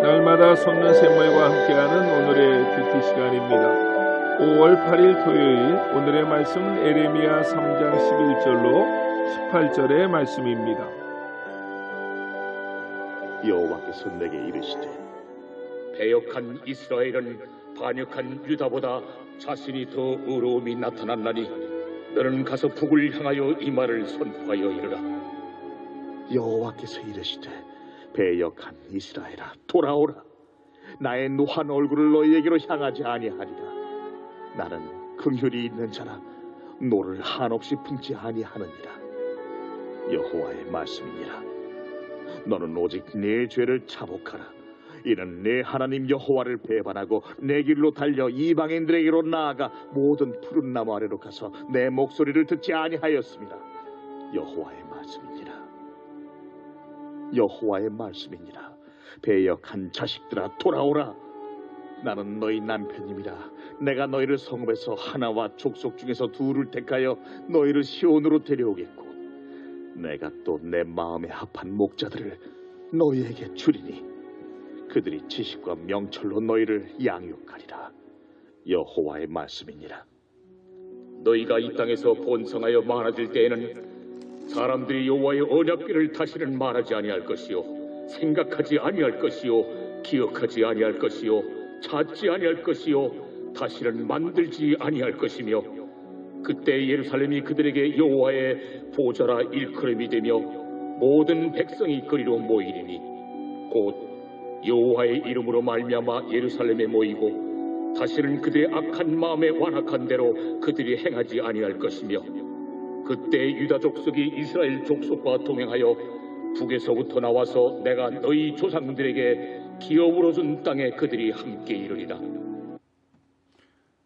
날마다 솟는 샘물과 함께하는 오늘의 큐티 시간입니다. 5월 8일 토요일 오늘의 말씀은 에레미야 3장 11절로 18절의 말씀입니다. 여호와께서 내게 이르시되 배역한 이스라엘은 반역한 유다보다 자신이 더 의로움이 나타났나니 너는 가서 북을 향하여 이 말을 선포하여 이르라. 여호와께서 이르시되 배역한 이스라엘아 돌아오라. 나의 노한 얼굴을 너희에게로 향하지 아니하리라. 나는 긍휼이 있는 자라 노를 한없이 품지 아니하느니라. 여호와의 말씀이니라. 너는 오직 네 죄를 자복하라. 이는 내 하나님 여호와를 배반하고 내 길로 달려 이방인들에게로 나아가 모든 푸른 나무 아래로 가서 내 목소리를 듣지 아니하였습니다. 여호와의 말씀이니라. 여호와의 말씀이니라. 배역한 자식들아 돌아오라. 나는 너희 남편임이라. 내가 너희를 성읍에서 하나와 족속 중에서 둘을 택하여 너희를 시온으로 데려오겠고 내가 또 내 마음에 합한 목자들을 너희에게 주리니 그들이 지식과 명철로 너희를 양육하리라. 여호와의 말씀이니라. 너희가 이 땅에서 번성하여 많아질 때에는 사람들이 여호와의 언약궤를 다시는 말하지 아니할 것이요 생각하지 아니할 것이요 기억하지 아니할 것이요 찾지 아니할 것이요 다시는 만들지 아니할 것이며 그때 예루살렘이 그들에게 여호와의 보좌라 일컬음이 되며 모든 백성이 그리로 모이리니 곧 여호와의 이름으로 말미암아 예루살렘에 모이고 다시는 그들의 악한 마음에 완악한 대로 그들이 행하지 아니할 것이며 그때 유다 족속이 이스라엘 족속과 동행하여 북에서부터 나와서 내가 너희 조상들에게 기업으로 준 땅에 그들이 함께 이르리라.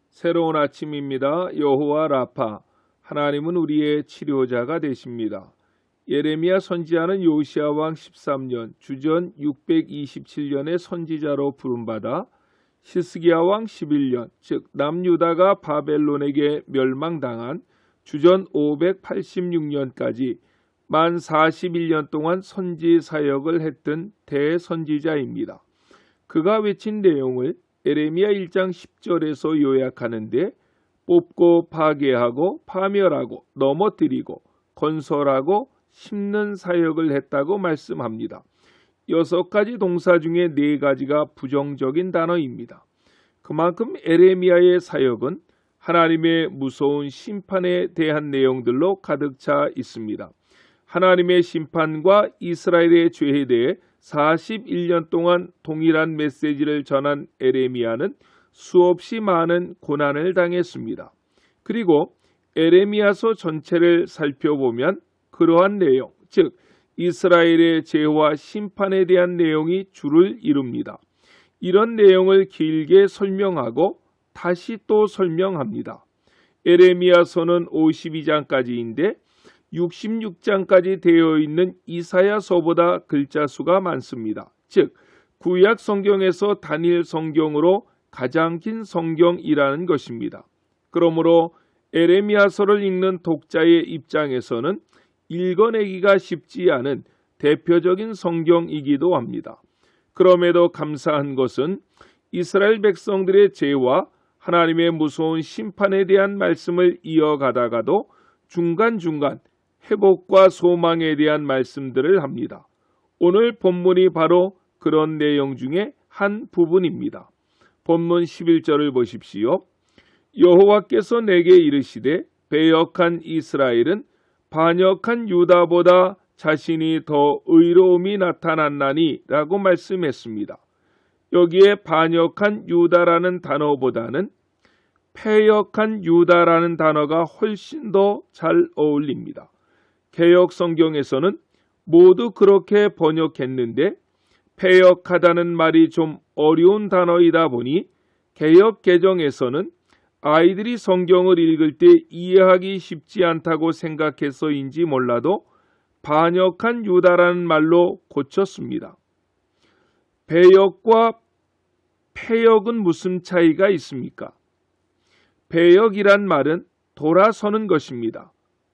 새로운 아침입니다. 여호와 라파, 하나님은 우리의 치료자가 되십니다. 예레미야 선지자는 요시야 왕 13년 주전 627년의 선지자로 부름받아 히스기야 왕 11년 즉 남유다가 바벨론에게 멸망당한 주전 586년까지 만 41년 동안 선지 사역을 했던 대선지자입니다. 그가 외친 내용을 에레미야 1장 10절에서 요약하는데 뽑고 파괴하고 파멸하고 넘어뜨리고 건설하고 심는 사역을 했다고 말씀합니다. 6가지 동사 중에 4가지가 부정적인 단어입니다. 그만큼 에레미야의 사역은 하나님의 무서운 심판에 대한 내용들로 가득 차 있습니다. 하나님의 심판과 이스라엘의 죄에 대해 41년 동안 동일한 메시지를 전한 에레미야는 수없이 많은 고난을 당했습니다. 그리고 에레미야서 전체를 살펴보면 그러한 내용, 즉 이스라엘의 죄와 심판에 대한 내용이 주를 이룹니다. 이런 내용을 길게 설명하고 다시 또 설명합니다. 에레미야서는 52장까지인데 66장까지 되어 있는 이사야서보다 글자 수가 많습니다. 즉 구약 성경에서 단일 성경으로 가장 긴 성경이라는 것입니다. 그러므로 에레미야서를 읽는 독자의 입장에서는 읽어내기가 쉽지 않은 대표적인 성경이기도 합니다. 그럼에도 감사한 것은 이스라엘 백성들의 죄와 하나님의 무서운 심판에 대한 말씀을 이어가다가도 중간중간 회복과 소망에 대한 말씀들을 합니다. 오늘 본문이 바로 그런 내용 중에 한 부분입니다. 본문 11절을 보십시오. 여호와께서 내게 이르시되 배역한 이스라엘은 반역한 유다보다 자신이 더 의로움이 나타났나니 라고 말씀했습니다. 여기에 반역한 유다라는 단어보다는 패역한 유다라는 단어가 훨씬 더 잘 어울립니다. 개역 성경에서는 모두 그렇게 번역했는데 패역하다는 말이 좀 어려운 단어이다 보니 개역 개정에서는 아이들이 성경을 읽을 때 이해하기 쉽지 않다고 생각해서인지 몰라도 반역한 유다라는 말로 고쳤습니다. 배역과 패역은 무슨 차이가 있습니까? 배역이란 말은 돌아서는 것입니다.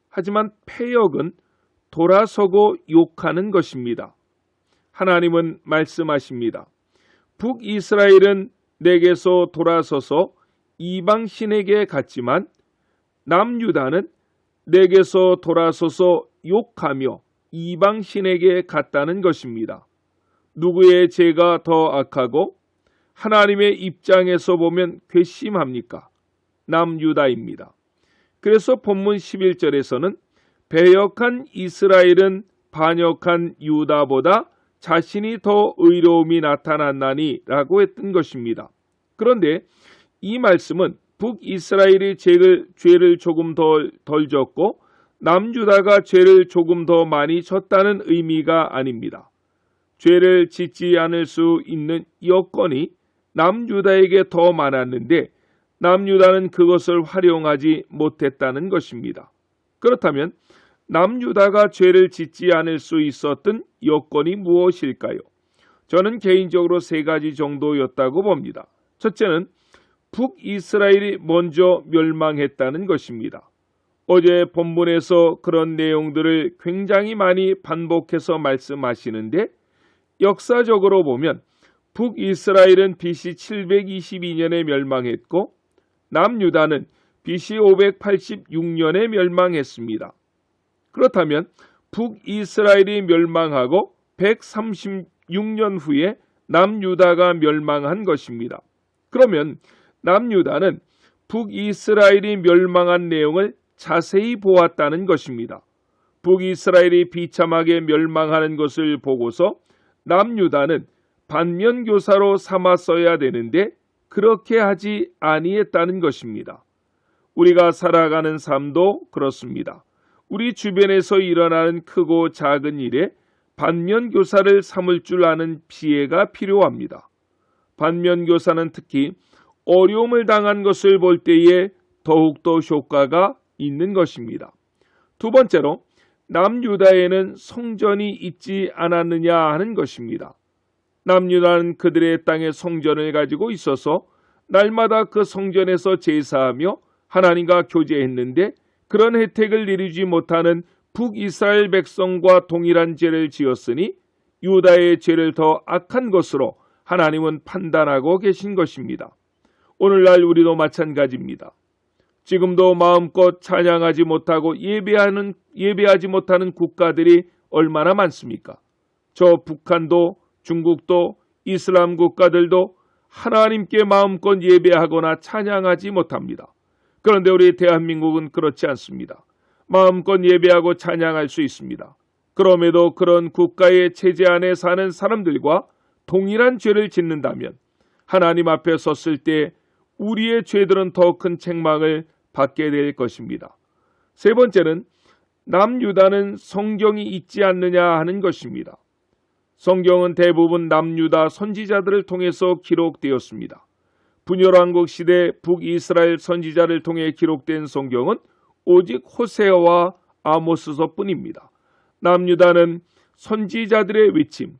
하지만 패역은 돌아서고 욕하는 것입니다. 하나님은 말씀하십니다. 북이스라엘은 내게서 돌아서서 이방 신에게 갔지만 남유다는 내게서 돌아서서 욕하며 이방 신에게 갔다는 것입니다. 누구의 죄가 더 악하고 하나님의 입장에서 보면 괘씸합니까? 남유다입니다. 그래서 본문 11절에서는 배역한 이스라엘은 반역한 유다보다 자신이 더 의로움이 나타났나니 라고 했던 것입니다. 그런데 이 말씀은 북이스라엘이 죄를 조금 덜 졌고 남유다가 죄를 조금 더 많이 졌다는 의미가 아닙니다. 죄를 짓지 않을 수 있는 여건이 남유다에게 더 많았는데 남유다는 그것을 활용하지 못했다는 것입니다. 그렇다면 남유다가 죄를 짓지 않을 수 있었던 여건이 무엇일까요? 저는 개인적으로 3가지 정도였다고 봅니다. 첫째는 북이스라엘이 먼저 멸망했다는 것입니다. 어제 본문에서 그런 내용들을 굉장히 많이 반복해서 말씀하시는데 역사적으로 보면 북이스라엘은 BC 722년에 멸망했고 남유다는 BC 586년에 멸망했습니다. 그렇다면 북이스라엘이 멸망하고 136년 후에 남유다가 멸망한 것입니다. 그러면 남유다는 북이스라엘이 멸망한 내용을 자세히 보았다는 것입니다. 북이스라엘이 비참하게 멸망하는 것을 보고서 남유다는 반면교사로 삼았어야 되는데 그렇게 하지 아니했다는 것입니다. 우리가 살아가는 삶도 그렇습니다. 우리 주변에서 일어나는 크고 작은 일에 반면교사를 삼을 줄 아는 지혜가 필요합니다. 반면교사는 특히 어려움을 당한 것을 볼 때에 더욱더 효과가 있는 것입니다. 두 번째로 남유다에는 성전이 있지 않았느냐 하는 것입니다. 남유다는 그들의 땅에 성전을 가지고 있어서 날마다 그 성전에서 제사하며 하나님과 교제했는데 그런 혜택을 이루지 못하는 북이스라엘 백성과 동일한 죄를 지었으니 유다의 죄를 더 악한 것으로 하나님은 판단하고 계신 것입니다. 오늘날 우리도 마찬가지입니다. 지금도 마음껏 찬양하지 못하고 예배하지 못하는 국가들이 얼마나 많습니까? 저 북한도 중국도 이슬람 국가들도 하나님께 마음껏 예배하거나 찬양하지 못합니다. 그런데 우리 대한민국은 그렇지 않습니다. 마음껏 예배하고 찬양할 수 있습니다. 그럼에도 그런 국가의 체제 안에 사는 사람들과 동일한 죄를 짓는다면 하나님 앞에 섰을 때 우리의 죄들은 더 큰 책망을 받게 될 것입니다. 세 번째는 남유다는 성경이 있지 않느냐 하는 것입니다. 성경은 대부분 남유다 선지자들을 통해서 기록되었습니다. 분열왕국 시대 북이스라엘 선지자를 통해 기록된 성경은 오직 호세아와 아모스서뿐입니다. 남유다는 선지자들의 외침,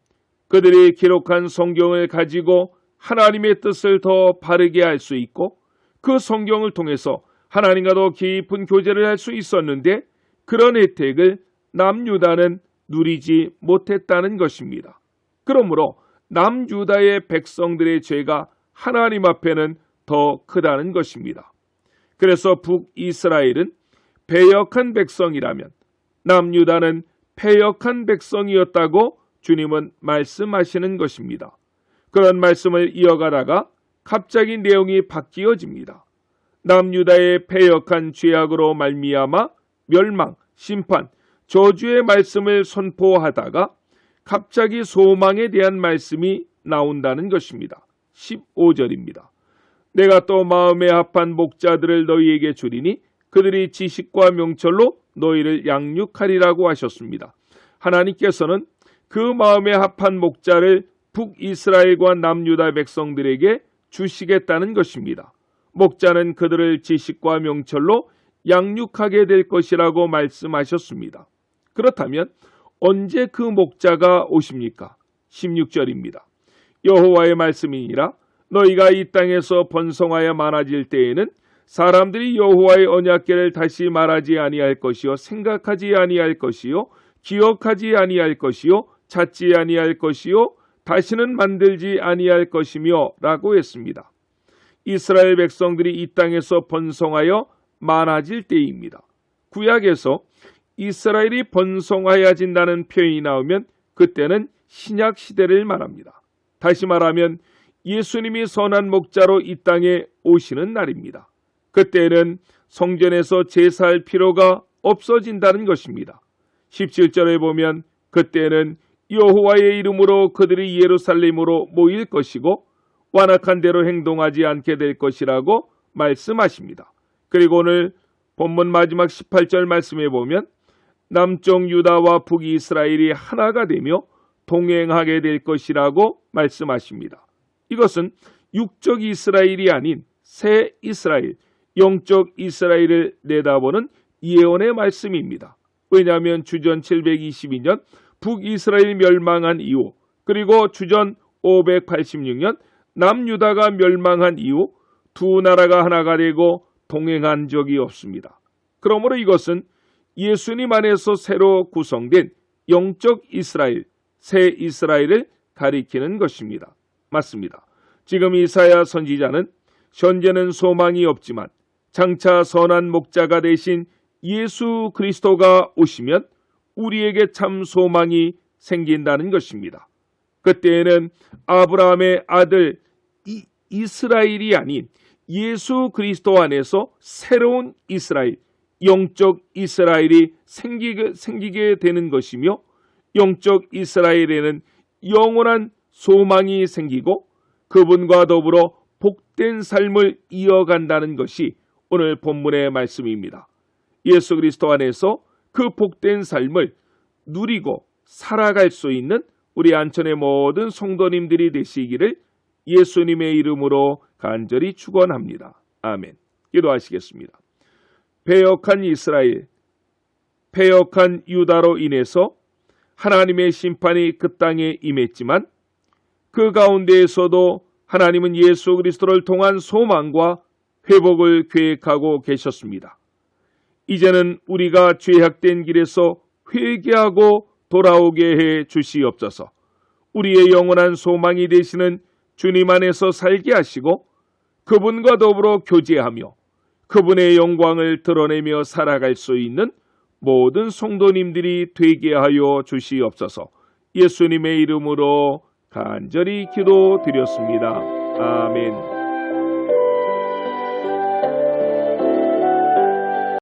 그들이 기록한 성경을 가지고 하나님의 뜻을 더 바르게 알 수 있고 그 성경을 통해서 하나님과 더 깊은 교제를 할 수 있었는데 그런 혜택을 남유다는 누리지 못했다는 것입니다. 그러므로 남유다의 백성들의 죄가 하나님 앞에는 더 크다는 것입니다. 그래서 북이스라엘은 배역한 백성이라면 남유다는 패역한 백성이었다고 주님은 말씀하시는 것입니다. 그런 말씀을 이어가다가 갑자기 내용이 바뀌어집니다. 남유다의 패역한 죄악으로 말미암아 멸망, 심판, 저주의 말씀을 선포하다가 갑자기 소망에 대한 말씀이 나온다는 것입니다. 15절입니다. 내가 또 마음에 합한 목자들을 너희에게 주리니 그들이 지식과 명철로 너희를 양육하리라고 하셨습니다. 하나님께서는 그 마음에 합한 목자를 북이스라엘과 남유다 백성들에게 주시겠다는 것입니다. 목자는 그들을 지식과 명철로 양육하게 될 것이라고 말씀하셨습니다. 그렇다면 언제 그 목자가 오십니까? 16절입니다. 여호와의 말씀이니라 너희가 이 땅에서 번성하여 많아질 때에는 사람들이 여호와의 언약궤를 다시 말하지 아니할 것이요 생각하지 아니할 것이요 기억하지 아니할 것이요 찾지 아니할 것이요 다시는 만들지 아니할 것이며 라고 했습니다. 이스라엘 백성들이 이 땅에서 번성하여 많아질 때입니다. 구약에서 이스라엘이 번성하여진다는 표현이 나오면 그때는 신약 시대를 말합니다. 다시 말하면 예수님이 선한 목자로 이 땅에 오시는 날입니다. 그때는 성전에서 제사할 필요가 없어진다는 것입니다. 17절에 보면 그때는 여호와의 이름으로 그들이 예루살렘으로 모일 것이고 완악한 대로 행동하지 않게 될 것이라고 말씀하십니다. 그리고 오늘 본문 마지막 18절 말씀에 보면 남쪽 유다와 북이스라엘이 하나가 되며 동행하게 될 것이라고 말씀하십니다. 이것은 육적 이스라엘이 아닌 새 이스라엘, 영적 이스라엘을 내다보는 예언의 말씀입니다. 왜냐하면 주전 722년 북이스라엘 멸망한 이후, 그리고 주전 586년 남유다가 멸망한 이후 두 나라가 하나가 되고 동행한 적이 없습니다. 그러므로 이것은 예수님 안에서 새로 구성된 영적 이스라엘, 새 이스라엘을 가리키는 것입니다. 맞습니다. 지금 이사야 선지자는 현재는 소망이 없지만 장차 선한 목자가 되신 예수 그리스도가 오시면 우리에게 참 소망이 생긴다는 것입니다. 그때에는 아브라함의 아들 이스라엘이 아닌 예수 그리스도 안에서 새로운 이스라엘, 영적 이스라엘이 생기게 되는 것이며 영적 이스라엘에는 영원한 소망이 생기고 그분과 더불어 복된 삶을 이어간다는 것이 오늘 본문의 말씀입니다. 예수 그리스도 안에서 그 복된 삶을 누리고 살아갈 수 있는 우리 안천의 모든 성도님들이 되시기를 예수님의 이름으로 간절히 축원합니다. 아멘. 기도하시겠습니다. 패역한 이스라엘, 패역한 유다로 인해서 하나님의 심판이 그 땅에 임했지만 그 가운데에서도 하나님은 예수 그리스도를 통한 소망과 회복을 계획하고 계셨습니다. 이제는 우리가 죄악된 길에서 회개하고 돌아오게 해 주시옵소서. 우리의 영원한 소망이 되시는 주님 안에서 살게 하시고 그분과 더불어 교제하며 그분의 영광을 드러내며 살아갈 수 있는 모든 성도님들이 되게 하여 주시옵소서. 예수님의 이름으로 간절히 기도드렸습니다. 아멘.